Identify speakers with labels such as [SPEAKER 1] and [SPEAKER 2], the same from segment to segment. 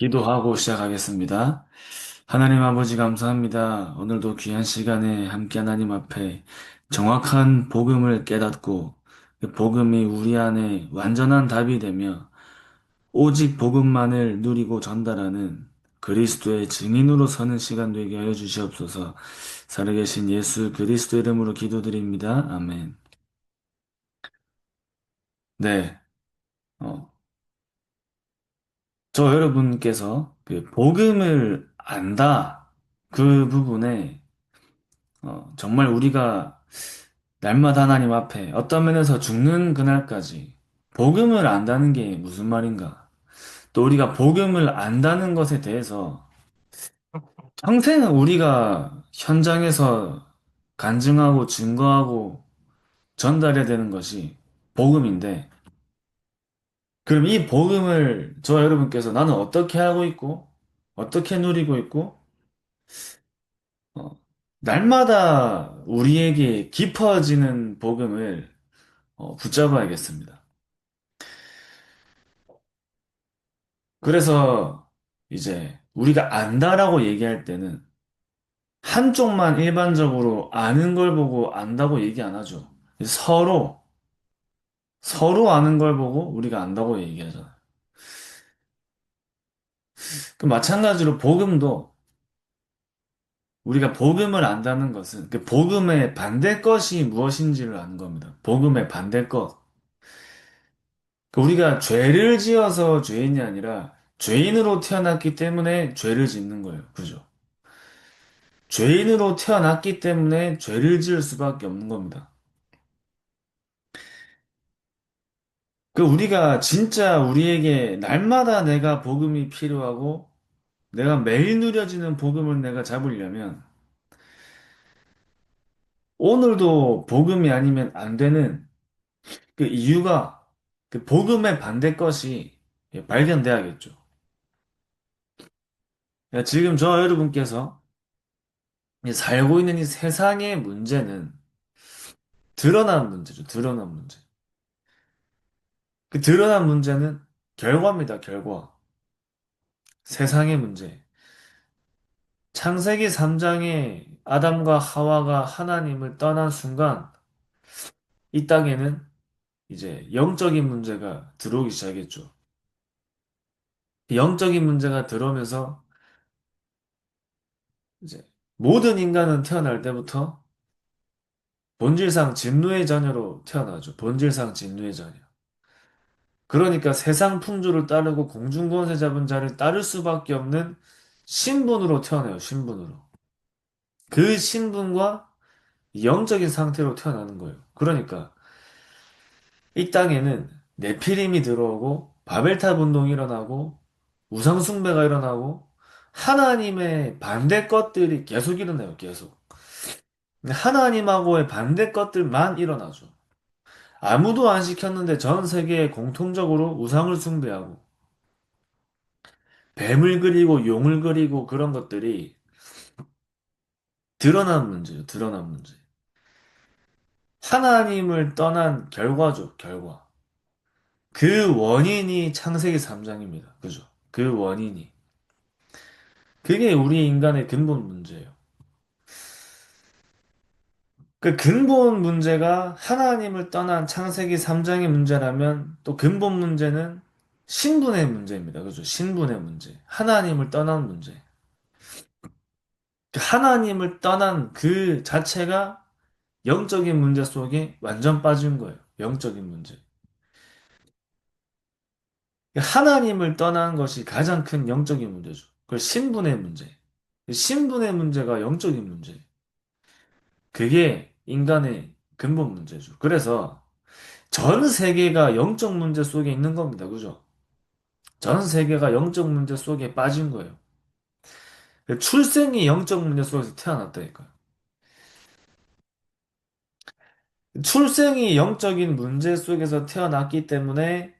[SPEAKER 1] 기도하고 시작하겠습니다. 하나님 아버지 감사합니다. 오늘도 귀한 시간에 함께 하나님 앞에 정확한 복음을 깨닫고 그 복음이 우리 안에 완전한 답이 되며 오직 복음만을 누리고 전달하는 그리스도의 증인으로 서는 시간 되게 하여 주시옵소서. 살아계신 예수 그리스도 이름으로 기도드립니다. 아멘. 네. 어, 저 여러분께서 그 복음을 안다 그 부분에 정말 우리가 날마다 하나님 앞에 어떤 면에서 죽는 그날까지 복음을 안다는 게 무슨 말인가? 또 우리가 복음을 안다는 것에 대해서 평생 우리가 현장에서 간증하고 증거하고 전달해야 되는 것이 복음인데, 그럼 이 복음을 저 여러분께서 나는 어떻게 하고 있고, 어떻게 누리고 있고, 어, 날마다 우리에게 깊어지는 복음을 붙잡아야겠습니다. 그래서 이제 우리가 안다라고 얘기할 때는 한쪽만 일반적으로 아는 걸 보고 안다고 얘기 안 하죠. 서로 아는 걸 보고 우리가 안다고 얘기하잖아요. 그 마찬가지로 복음도 우리가 복음을 안다는 것은 그 복음의 반대 것이 무엇인지를 아는 겁니다. 복음의 반대 것. 그 우리가 죄를 지어서 죄인이 아니라 죄인으로 태어났기 때문에 죄를 짓는 거예요. 그죠? 죄인으로 태어났기 때문에 죄를 지을 수밖에 없는 겁니다. 그 우리가 진짜 우리에게 날마다 내가 복음이 필요하고 내가 매일 누려지는 복음을 내가 잡으려면 오늘도 복음이 아니면 안 되는 그 이유가 그 복음의 반대 것이 발견돼야겠죠. 그러니까 지금 저 여러분께서 이 살고 있는 이 세상의 문제는 드러난 문제죠. 드러난 문제. 그 드러난 문제는 결과입니다. 결과. 세상의 문제. 창세기 3장에 아담과 하와가 하나님을 떠난 순간 이 땅에는 이제 영적인 문제가 들어오기 시작했죠. 영적인 문제가 들어오면서 이제 모든 인간은 태어날 때부터 본질상 진노의 자녀로 태어나죠. 본질상 진노의 자녀. 그러니까 세상 풍조를 따르고 공중권세 잡은 자를 따를 수밖에 없는 신분으로 태어나요. 신분으로. 그 신분과 영적인 상태로 태어나는 거예요. 그러니까 이 땅에는 네피림이 들어오고 바벨탑 운동이 일어나고 우상 숭배가 일어나고 하나님의 반대 것들이 계속 일어나요. 계속. 근데 하나님하고의 반대 것들만 일어나죠. 아무도 안 시켰는데 전 세계에 공통적으로 우상을 숭배하고 뱀을 그리고 용을 그리고 그런 것들이 드러난 문제예요. 드러난 문제. 하나님을 떠난 결과죠. 결과. 그 원인이 창세기 3장입니다. 그죠? 그 원인이. 그게 우리 인간의 근본 문제예요. 그 근본 문제가 하나님을 떠난 창세기 3장의 문제라면 또 근본 문제는 신분의 문제입니다. 그죠? 신분의 문제. 하나님을 떠난 문제. 그 하나님을 떠난 그 자체가 영적인 문제 속에 완전 빠진 거예요. 영적인 문제. 하나님을 떠난 것이 가장 큰 영적인 문제죠. 그 신분의 문제. 신분의 문제가 영적인 문제. 그게 인간의 근본 문제죠. 그래서 전 세계가 영적 문제 속에 있는 겁니다. 그죠? 전 세계가 영적 문제 속에 빠진 거예요. 출생이 영적 문제 속에서 태어났다니까요. 출생이 영적인 문제 속에서 태어났기 때문에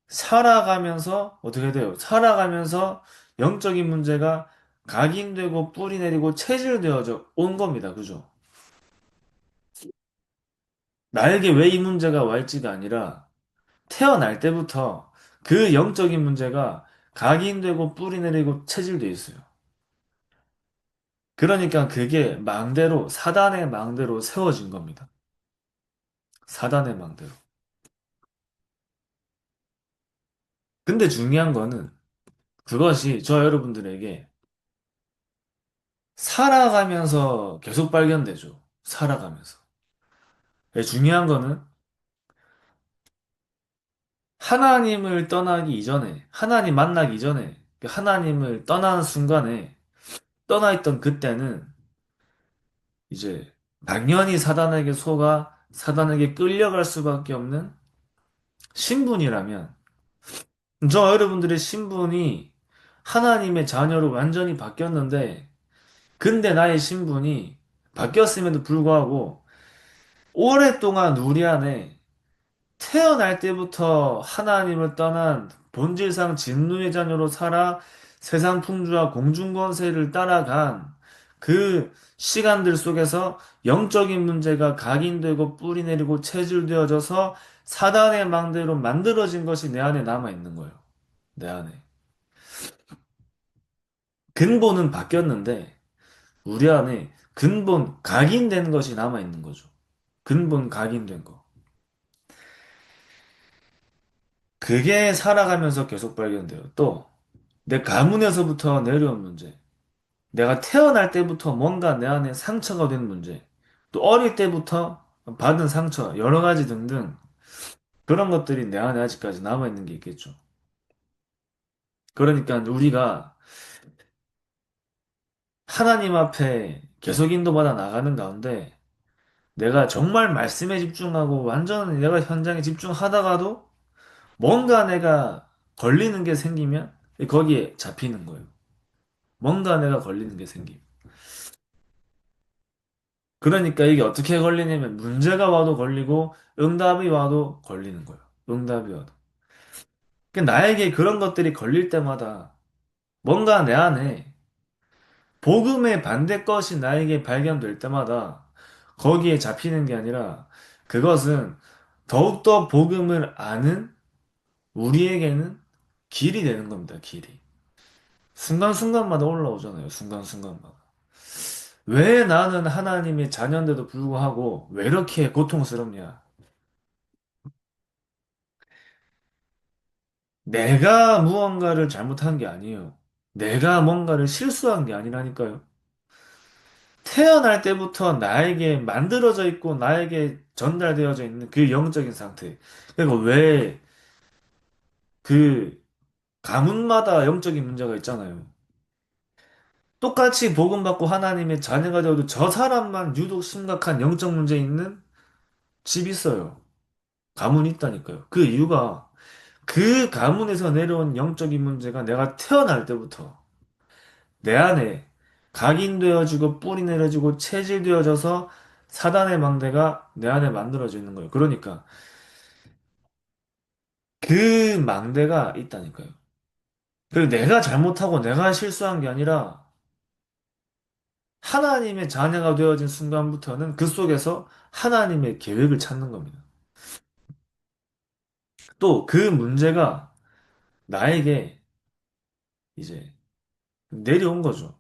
[SPEAKER 1] 살아가면서 어떻게 돼요? 살아가면서 영적인 문제가 각인되고 뿌리 내리고 체질되어져 온 겁니다. 그죠? 나에게 왜 이 문제가 와 있지가 아니라 태어날 때부터 그 영적인 문제가 각인되고 뿌리 내리고 체질돼 있어요. 그러니까 그게 망대로, 사단의 망대로 세워진 겁니다. 사단의 망대로. 근데 중요한 거는 그것이 저 여러분들에게 살아가면서 계속 발견되죠. 살아가면서. 중요한 거는 하나님을 떠나기 이전에, 하나님 만나기 이전에, 그 하나님을 떠나는 순간에, 떠나있던 그때는 이제 당연히 사단에게 속아 사단에게 끌려갈 수밖에 없는 신분이라면, 저 여러분들의 신분이 하나님의 자녀로 완전히 바뀌었는데, 근데 나의 신분이 바뀌었음에도 불구하고 오랫동안 우리 안에 태어날 때부터 하나님을 떠난 본질상 진노의 자녀로 살아 세상 풍조와 공중권세를 따라간 그 시간들 속에서 영적인 문제가 각인되고 뿌리 내리고 체질되어져서 사단의 망대로 만들어진 것이 내 안에 남아 있는 거예요. 내 안에. 근본은 바뀌었는데 우리 안에 근본 각인된 것이 남아 있는 거죠. 근본 각인된 거. 그게 살아가면서 계속 발견돼요. 또 내 가문에서부터 내려온 문제. 내가 태어날 때부터 뭔가 내 안에 상처가 된 문제. 또 어릴 때부터 받은 상처, 여러 가지 등등 그런 것들이 내 안에 아직까지 남아있는 게 있겠죠. 그러니까 우리가 하나님 앞에 계속 인도받아 나가는 가운데 내가 정말 말씀에 집중하고 완전히 내가 현장에 집중하다가도 뭔가 내가 걸리는 게 생기면 거기에 잡히는 거예요. 뭔가 내가 걸리는 게 생기면. 그러니까 이게 어떻게 걸리냐면 문제가 와도 걸리고 응답이 와도 걸리는 거예요. 응답이 와도. 그러니까 나에게 그런 것들이 걸릴 때마다 뭔가 내 안에 복음의 반대 것이 나에게 발견될 때마다 거기에 잡히는 게 아니라 그것은 더욱더 복음을 아는 우리에게는 길이 되는 겁니다. 길이. 순간순간마다 올라오잖아요. 순간순간마다. 왜 나는 하나님의 자녀인데도 불구하고 왜 이렇게 고통스럽냐? 내가 무언가를 잘못한 게 아니에요. 내가 뭔가를 실수한 게 아니라니까요. 태어날 때부터 나에게 만들어져 있고 나에게 전달되어져 있는 그 영적인 상태. 그리고 왜 그 가문마다 영적인 문제가 있잖아요. 똑같이 복음받고 하나님의 자녀가 되어도 저 사람만 유독 심각한 영적 문제 있는 집이 있어요. 가문이 있다니까요. 그 이유가 그 가문에서 내려온 영적인 문제가 내가 태어날 때부터 내 안에 각인되어지고 뿌리 내려지고 체질되어져서 사단의 망대가 내 안에 만들어져 있는 거예요. 그러니까 그 망대가 있다니까요. 그리고 내가 잘못하고 내가 실수한 게 아니라 하나님의 자녀가 되어진 순간부터는 그 속에서 하나님의 계획을 찾는 겁니다. 또 그 문제가 나에게 이제 내려온 거죠.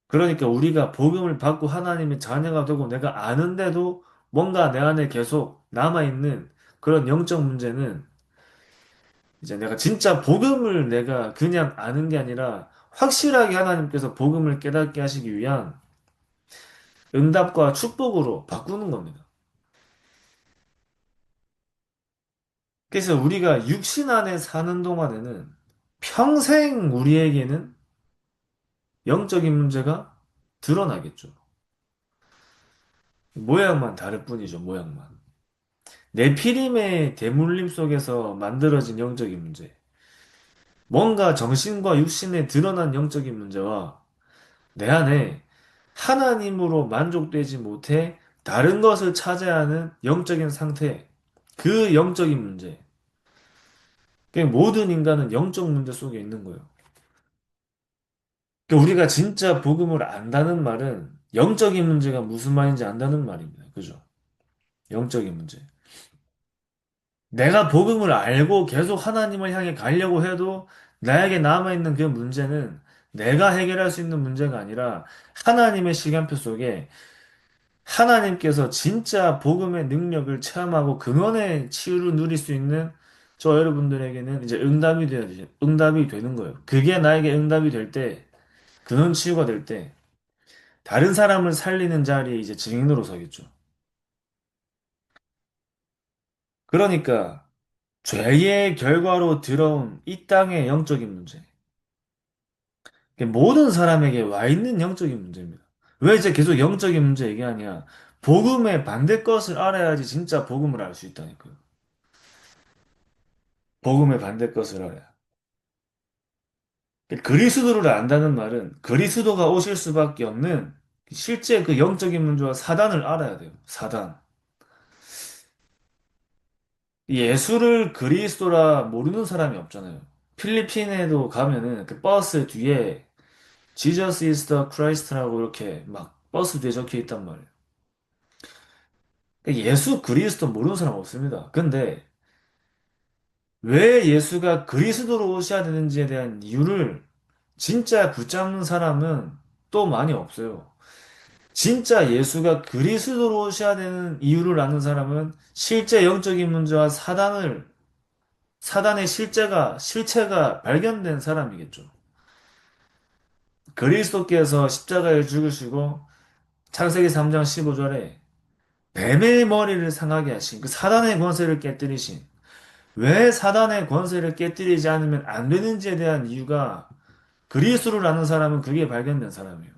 [SPEAKER 1] 그러니까 우리가 복음을 받고 하나님의 자녀가 되고 내가 아는데도 뭔가 내 안에 계속 남아있는 그런 영적 문제는 이제 내가 진짜 복음을 내가 그냥 아는 게 아니라 확실하게 하나님께서 복음을 깨닫게 하시기 위한 응답과 축복으로 바꾸는 겁니다. 그래서 우리가 육신 안에 사는 동안에는 평생 우리에게는 영적인 문제가 드러나겠죠. 모양만 다를 뿐이죠, 모양만. 네피림의 대물림 속에서 만들어진 영적인 문제. 뭔가 정신과 육신에 드러난 영적인 문제와 내 안에 하나님으로 만족되지 못해 다른 것을 찾아야 하는 영적인 상태. 그 영적인 문제. 그러니까 모든 인간은 영적 문제 속에 있는 거예요. 그러니까 우리가 진짜 복음을 안다는 말은 영적인 문제가 무슨 말인지 안다는 말입니다. 그죠? 영적인 문제. 내가 복음을 알고 계속 하나님을 향해 가려고 해도 나에게 남아있는 그 문제는 내가 해결할 수 있는 문제가 아니라 하나님의 시간표 속에 하나님께서 진짜 복음의 능력을 체험하고 근원의 치유를 누릴 수 있는 저 여러분들에게는 이제 응답이 되는 거예요. 그게 나에게 응답이 될 때, 근원 치유가 될 때, 다른 사람을 살리는 자리에 이제 증인으로 서겠죠. 그러니까, 죄의 결과로 들어온 이 땅의 영적인 문제. 모든 사람에게 와 있는 영적인 문제입니다. 왜 이제 계속 영적인 문제 얘기하냐? 복음의 반대 것을 알아야지 진짜 복음을 알 수 있다니까요. 복음의 반대 것을 알아야. 그리스도를 안다는 말은 그리스도가 오실 수밖에 없는 실제 그 영적인 문제와 사단을 알아야 돼요. 사단. 예수를 그리스도라 모르는 사람이 없잖아요. 필리핀에도 가면은 그 버스 뒤에 Jesus is the Christ라고 이렇게 막 버스 뒤에 적혀 있단 말이에요. 그러니까 예수 그리스도 모르는 사람 없습니다. 근데 왜 예수가 그리스도로 오셔야 되는지에 대한 이유를 진짜 붙잡는 사람은 또 많이 없어요. 진짜 예수가 그리스도로 오셔야 되는 이유를 아는 사람은 실제 영적인 문제와 사단의 실체가 발견된 사람이겠죠. 그리스도께서 십자가에 죽으시고 창세기 3장 15절에 뱀의 머리를 상하게 하신 그 사단의 권세를 깨뜨리신 왜 사단의 권세를 깨뜨리지 않으면 안 되는지에 대한 이유가 그리스도를 아는 사람은 그게 발견된 사람이에요.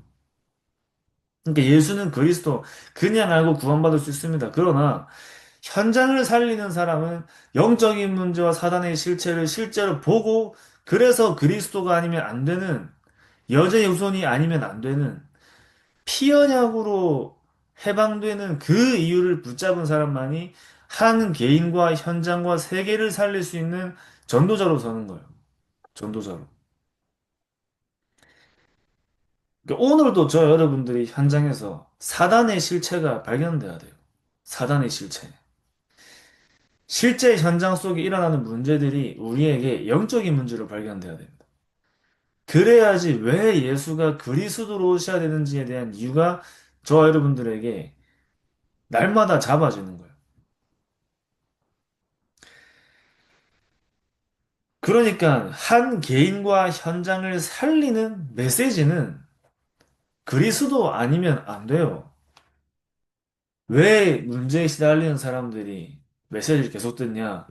[SPEAKER 1] 그러니까 예수는 그리스도 그냥 알고 구원받을 수 있습니다. 그러나 현장을 살리는 사람은 영적인 문제와 사단의 실체를 실제로 보고 그래서 그리스도가 아니면 안 되는 여제 유손이 아니면 안 되는 피언약으로 해방되는 그 이유를 붙잡은 사람만이 한 개인과 현장과 세계를 살릴 수 있는 전도자로 서는 거예요. 전도자로. 그러니까 오늘도 저 여러분들이 현장에서 사단의 실체가 발견돼야 돼요. 사단의 실체. 실제 현장 속에 일어나는 문제들이 우리에게 영적인 문제로 발견돼야 됩니다. 그래야지 왜 예수가 그리스도로 오셔야 되는지에 대한 이유가 저 여러분들에게 날마다 잡아지는 거예요. 그러니까 한 개인과 현장을 살리는 메시지는 그리스도 아니면 안 돼요. 왜 문제에 시달리는 사람들이 메시지를 계속 듣냐?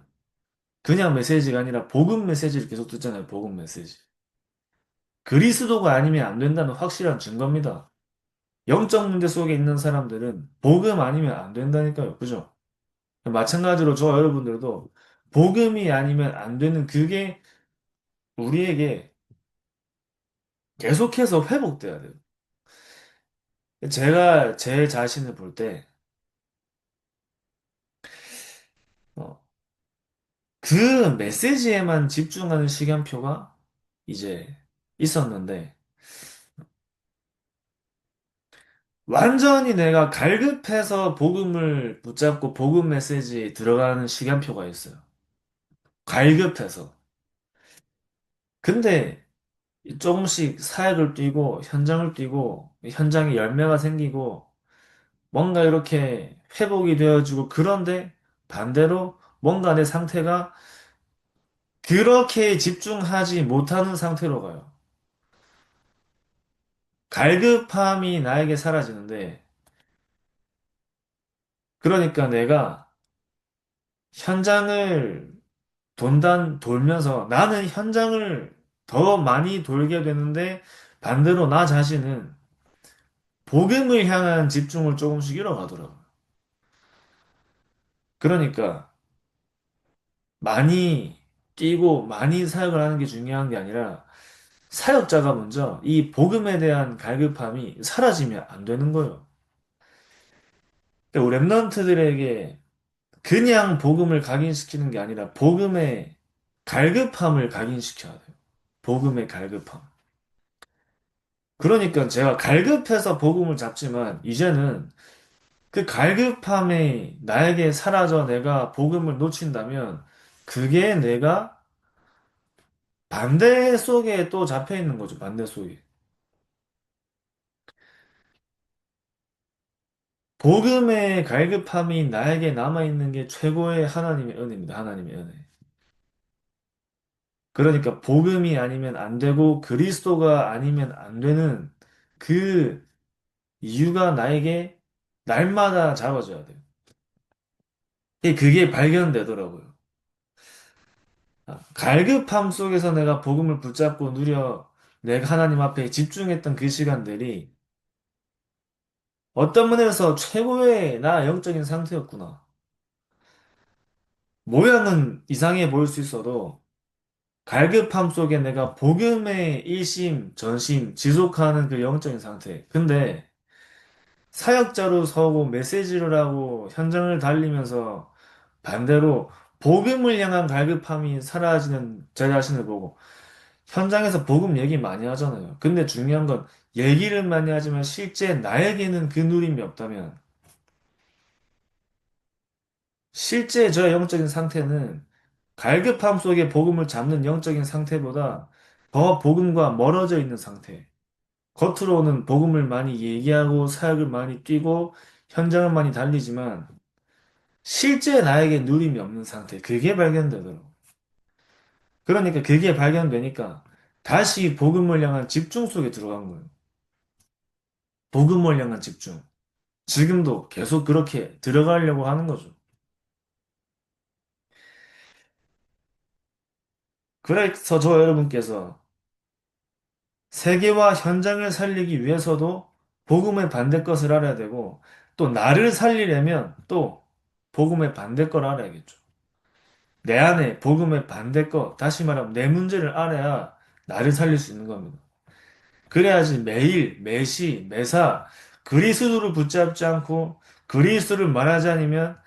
[SPEAKER 1] 그냥 메시지가 아니라 복음 메시지를 계속 듣잖아요. 복음 메시지. 그리스도가 아니면 안 된다는 확실한 증거입니다. 영적 문제 속에 있는 사람들은 복음 아니면 안 된다니까요. 그죠? 마찬가지로 저 여러분들도 복음이 아니면 안 되는 그게 우리에게 계속해서 회복돼야 돼요. 제가 제 자신을 볼 때, 어, 그 메시지에만 집중하는 시간표가 이제 있었는데, 완전히 내가 갈급해서 복음을 붙잡고 복음 메시지에 들어가는 시간표가 있어요. 갈급해서. 근데 조금씩 사역을 뛰고 현장을 뛰고 현장에 열매가 생기고 뭔가 이렇게 회복이 되어지고 그런데 반대로 뭔가 내 상태가 그렇게 집중하지 못하는 상태로 가요. 갈급함이 나에게 사라지는데 그러니까 내가 현장을 돌면서 나는 현장을 더 많이 돌게 되는데 반대로 나 자신은 복음을 향한 집중을 조금씩 잃어가더라고요. 그러니까 많이 뛰고 많이 사역을 하는 게 중요한 게 아니라 사역자가 먼저 이 복음에 대한 갈급함이 사라지면 안 되는 거예요. 그러니까 우리 랩런트들에게 그냥 복음을 각인시키는 게 아니라 복음의 갈급함을 각인시켜야 돼요. 복음의 갈급함. 그러니까 제가 갈급해서 복음을 잡지만 이제는 그 갈급함이 나에게 사라져 내가 복음을 놓친다면 그게 내가 반대 속에 또 잡혀 있는 거죠. 반대 속에. 복음의 갈급함이 나에게 남아있는 게 최고의 하나님의 은혜입니다. 하나님의 은혜. 그러니까 복음이 아니면 안 되고 그리스도가 아니면 안 되는 그 이유가 나에게 날마다 잡아줘야 돼요. 그게 발견되더라고요. 갈급함 속에서 내가 복음을 붙잡고 누려 내가 하나님 앞에 집중했던 그 시간들이 어떤 면에서 최고의 나 영적인 상태였구나. 모양은 이상해 보일 수 있어도 갈급함 속에 내가 복음의 일심, 전심, 지속하는 그 영적인 상태. 근데 사역자로 서고 메시지를 하고 현장을 달리면서 반대로 복음을 향한 갈급함이 사라지는 제 자신을 보고 현장에서 복음 얘기 많이 하잖아요. 근데 중요한 건 얘기를 많이 하지만 실제 나에게는 그 누림이 없다면 실제 저의 영적인 상태는 갈급함 속에 복음을 잡는 영적인 상태보다 더 복음과 멀어져 있는 상태. 겉으로는 복음을 많이 얘기하고 사역을 많이 뛰고 현장을 많이 달리지만 실제 나에게 누림이 없는 상태. 그게 발견되더라고. 그러니까 그게 발견되니까 다시 복음을 향한 집중 속에 들어간 거예요. 복음을 향한 집중. 지금도 계속 그렇게 들어가려고 하는 거죠. 그래서 저 여러분께서 세계와 현장을 살리기 위해서도 복음의 반대 것을 알아야 되고 또 나를 살리려면 또 복음의 반대 걸 알아야겠죠. 내 안에 복음의 반대 것, 다시 말하면 내 문제를 알아야 나를 살릴 수 있는 겁니다. 그래야지 매일, 매시, 매사 그리스도를 붙잡지 않고 그리스도를 말하지 않으면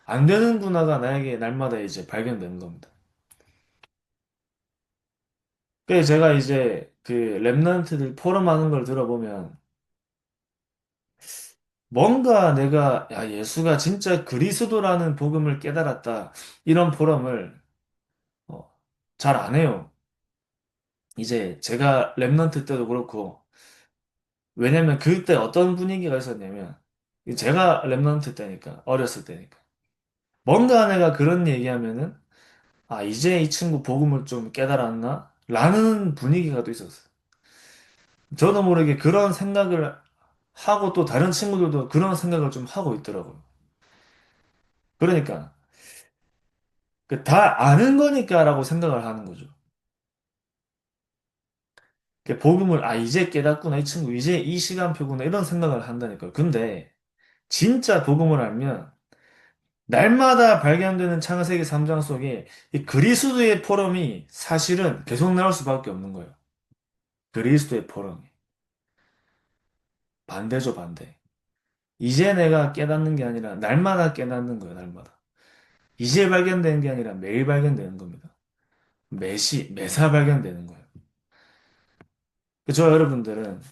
[SPEAKER 1] 안 되는구나가 나에게 날마다 이제 발견되는 겁니다. 그래서 제가 이제 그 랩런트들 포럼하는 걸 들어보면 뭔가 내가 야 예수가 진짜 그리스도라는 복음을 깨달았다 이런 포럼을 어, 잘 안 해요. 이제 제가 랩런트 때도 그렇고 왜냐면 그때 어떤 분위기가 있었냐면 제가 랩런트 때니까 어렸을 때니까 뭔가 내가 그런 얘기하면은 아 이제 이 친구 복음을 좀 깨달았나? 라는 분위기가 또 있었어요. 저도 모르게 그런 생각을 하고 또 다른 친구들도 그런 생각을 좀 하고 있더라고요. 그러니까 다 아는 거니까라고 생각을 하는 거죠. 복음을 아 이제 깨닫구나 이 친구 이제 이 시간표구나 이런 생각을 한다니까요. 근데 진짜 복음을 알면 날마다 발견되는 창세기 3장 속에 이 그리스도의 포럼이 사실은 계속 나올 수밖에 없는 거예요. 그리스도의 포럼이 반대죠 반대. 이제 내가 깨닫는 게 아니라 날마다 깨닫는 거예요 날마다. 이제 발견되는 게 아니라 매일 발견되는 겁니다. 매시 매사 발견되는 거예요. 저 여러분들은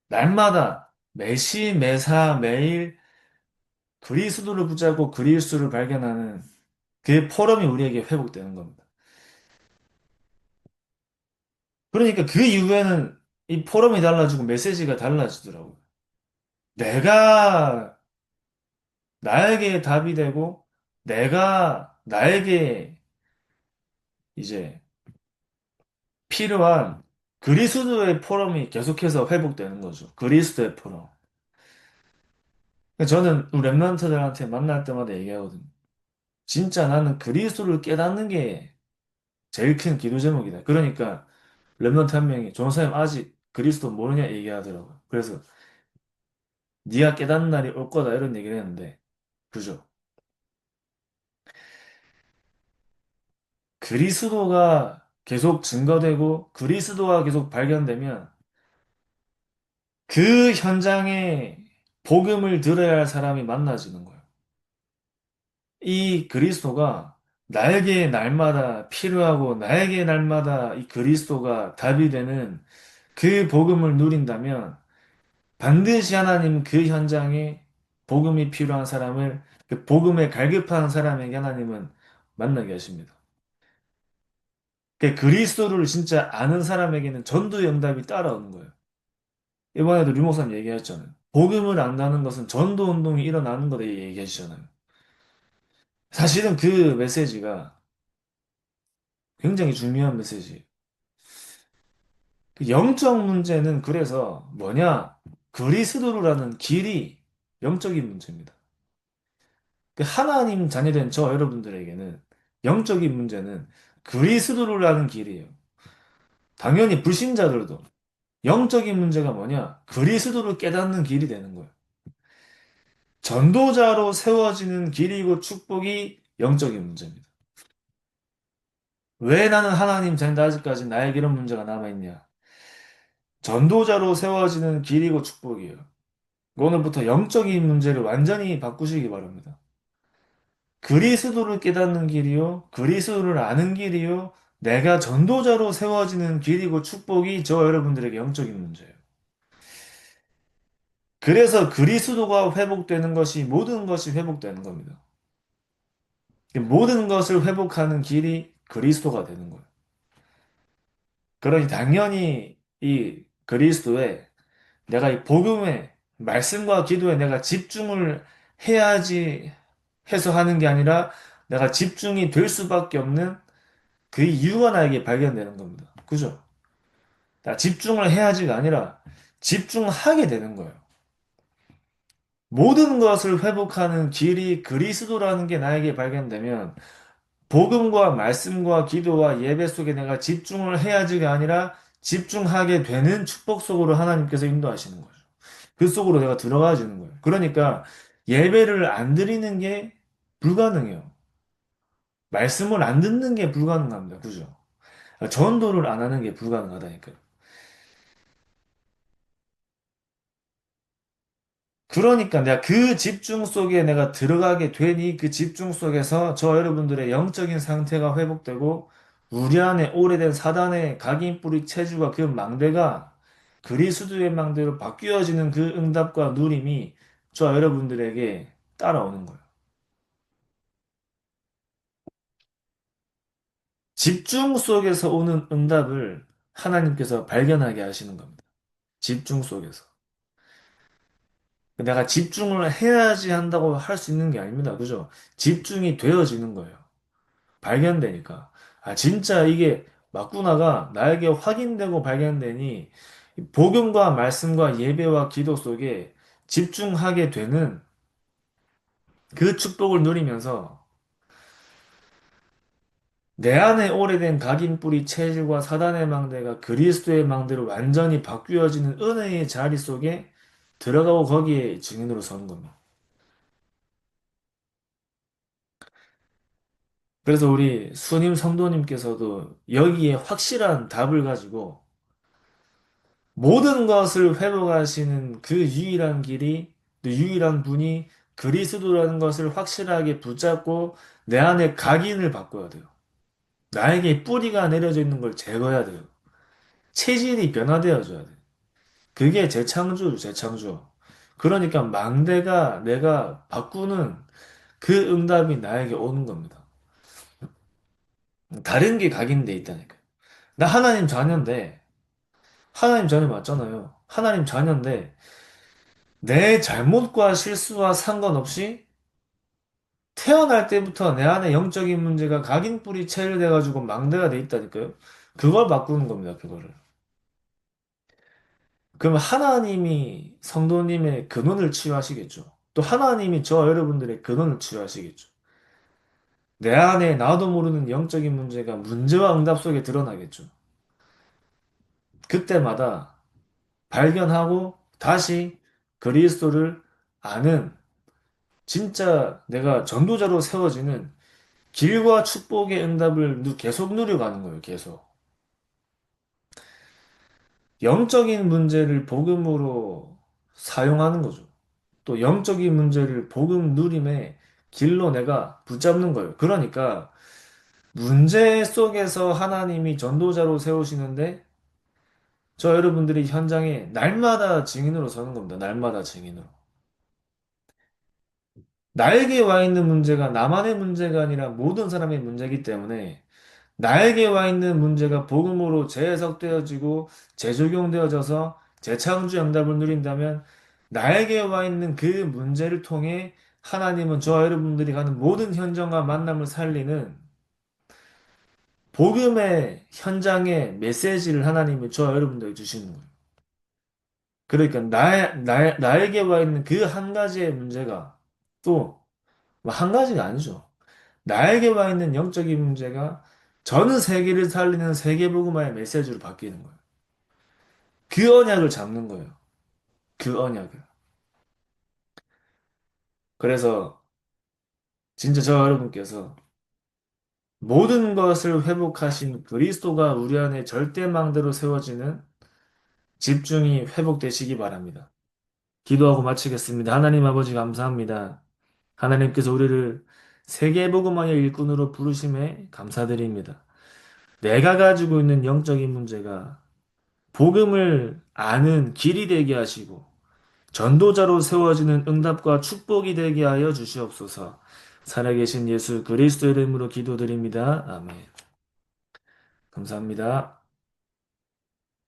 [SPEAKER 1] 날마다 매시 매사 매일 그리스도를 붙잡고 그리스도를 발견하는 그 포럼이 우리에게 회복되는 겁니다. 그러니까 그 이후에는 이 포럼이 달라지고 메시지가 달라지더라고요. 내가 나에게 답이 되고 내가 나에게 이제 필요한 그리스도의 포럼이 계속해서 회복되는 거죠. 그리스도의 포럼. 저는 우리 랩런트들한테 만날 때마다 얘기하거든요. 진짜 나는 그리스도를 깨닫는 게 제일 큰 기도 제목이다. 그러니까 랩런트 한 명이 전사님 아직 그리스도 모르냐 얘기하더라고요. 그래서 네가 깨닫는 날이 올 거다 이런 얘기를 했는데 그죠? 그리스도가 계속 증거되고 그리스도가 계속 발견되면 그 현장에 복음을 들어야 할 사람이 많아지는 거예요. 이 그리스도가 나에게 날마다 필요하고 나에게 날마다 이 그리스도가 답이 되는 그 복음을 누린다면 반드시 하나님 그 현장에 복음이 필요한 사람을 그 복음에 갈급한 사람에게 하나님은 만나게 하십니다. 그 그리스도를 진짜 아는 사람에게는 전도의 응답이 따라오는 거예요. 이번에도 류 목사님 얘기했잖아요. 복음을 안다는 것은 전도 운동이 일어나는 거다 얘기하시잖아요. 사실은 그 메시지가 굉장히 중요한 메시지. 그 영적 문제는 그래서 뭐냐? 그리스도라는 길이 영적인 문제입니다. 그 하나님 자녀된 저 여러분들에게는 영적인 문제는 그리스도라는 길이에요. 당연히 불신자들도 영적인 문제가 뭐냐? 그리스도를 깨닫는 길이 되는 거예요. 전도자로 세워지는 길이고 축복이 영적인 문제입니다. 왜 나는 하나님 자녀다 아직까지 나에게 이런 문제가 남아있냐? 전도자로 세워지는 길이고 축복이에요. 오늘부터 영적인 문제를 완전히 바꾸시기 바랍니다. 그리스도를 깨닫는 길이요, 그리스도를 아는 길이요, 내가 전도자로 세워지는 길이고 축복이 저 여러분들에게 영적인 문제예요. 그래서 그리스도가 회복되는 것이 모든 것이 회복되는 겁니다. 모든 것을 회복하는 길이 그리스도가 되는 거예요. 그러니 당연히 이 그리스도에 내가 이 복음에 말씀과 기도에 내가 집중을 해야지 해서 하는 게 아니라 내가 집중이 될 수밖에 없는 그 이유가 나에게 발견되는 겁니다. 그죠? 나 집중을 해야지가 아니라 집중하게 되는 거예요. 모든 것을 회복하는 길이 그리스도라는 게 나에게 발견되면 복음과 말씀과 기도와 예배 속에 내가 집중을 해야지가 아니라 집중하게 되는 축복 속으로 하나님께서 인도하시는 거죠. 그 속으로 내가 들어가지는 거예요. 그러니까 예배를 안 드리는 게 불가능해요. 말씀을 안 듣는 게 불가능합니다. 그죠? 전도를 안 하는 게 불가능하다니까요. 그러니까 내가 그 집중 속에 내가 들어가게 되니 그 집중 속에서 저 여러분들의 영적인 상태가 회복되고 우리 안에 오래된 사단의 각인뿌리 체주가 그 망대가 그리스도의 망대로 바뀌어지는 그 응답과 누림이 저 여러분들에게 따라오는 거예요. 집중 속에서 오는 응답을 하나님께서 발견하게 하시는 겁니다. 집중 속에서. 내가 집중을 해야지 한다고 할 수 있는 게 아닙니다. 그죠? 집중이 되어지는 거예요. 발견되니까. 아, 진짜 이게 맞구나가 나에게 확인되고 발견되니 복음과 말씀과 예배와 기도 속에 집중하게 되는 그 축복을 누리면서 내 안에 오래된 각인뿌리 체질과 사단의 망대가 그리스도의 망대로 완전히 바뀌어지는 은혜의 자리 속에 들어가고 거기에 증인으로 서는 겁니다. 그래서 우리 수님 성도님께서도 여기에 확실한 답을 가지고 모든 것을 회복하시는 그 유일한 길이, 또 유일한 분이 그리스도라는 것을 확실하게 붙잡고 내 안에 각인을 바꿔야 돼요. 나에게 뿌리가 내려져 있는 걸 제거해야 돼요. 체질이 변화되어져야 돼요. 그게 재창조. 그러니까 망대가 내가 바꾸는 그 응답이 나에게 오는 겁니다. 다른 게 각인돼 있다니까요. 나 하나님 자녀인데, 하나님 자녀 맞잖아요. 하나님 자녀인데, 내 잘못과 실수와 상관없이 태어날 때부터 내 안에 영적인 문제가 각인뿌리 체결돼가지고 망대가 돼 있다니까요. 그걸 바꾸는 겁니다, 그거를. 그럼 하나님이 성도님의 근원을 치유하시겠죠. 또 하나님이 저 여러분들의 근원을 치유하시겠죠. 내 안에 나도 모르는 영적인 문제가 문제와 응답 속에 드러나겠죠. 그때마다 발견하고 다시 그리스도를 아는 진짜 내가 전도자로 세워지는 길과 축복의 응답을 계속 누려가는 거예요, 계속. 영적인 문제를 복음으로 사용하는 거죠. 또 영적인 문제를 복음 누림의 길로 내가 붙잡는 거예요. 그러니까 문제 속에서 하나님이 전도자로 세우시는데 저 여러분들이 현장에 날마다 증인으로 서는 겁니다. 날마다 증인으로. 나에게 와 있는 문제가 나만의 문제가 아니라 모든 사람의 문제이기 때문에 나에게 와 있는 문제가 복음으로 재해석되어지고 재적용되어져서 재창조 응답을 누린다면 나에게 와 있는 그 문제를 통해 하나님은 저와 여러분들이 가는 모든 현장과 만남을 살리는 복음의 현장의 메시지를 하나님이 저와 여러분들에게 주시는 거예요. 그러니까 나에게 와 있는 그 한 가지의 문제가 또 한 가지가 아니죠. 나에게 와 있는 영적인 문제가 전 세계를 살리는 세계복음화의 메시지로 바뀌는 거예요. 그 언약을 잡는 거예요. 그 언약을. 그래서 진짜 저 여러분께서 모든 것을 회복하신 그리스도가 우리 안에 절대망대로 세워지는 집중이 회복되시기 바랍니다. 기도하고 마치겠습니다. 하나님 아버지 감사합니다. 하나님께서 우리를 세계복음화의 일꾼으로 부르심에 감사드립니다. 내가 가지고 있는 영적인 문제가 복음을 아는 길이 되게 하시고 전도자로 세워지는 응답과 축복이 되게 하여 주시옵소서. 살아계신 예수 그리스도의 이름으로 기도드립니다. 아멘. 감사합니다.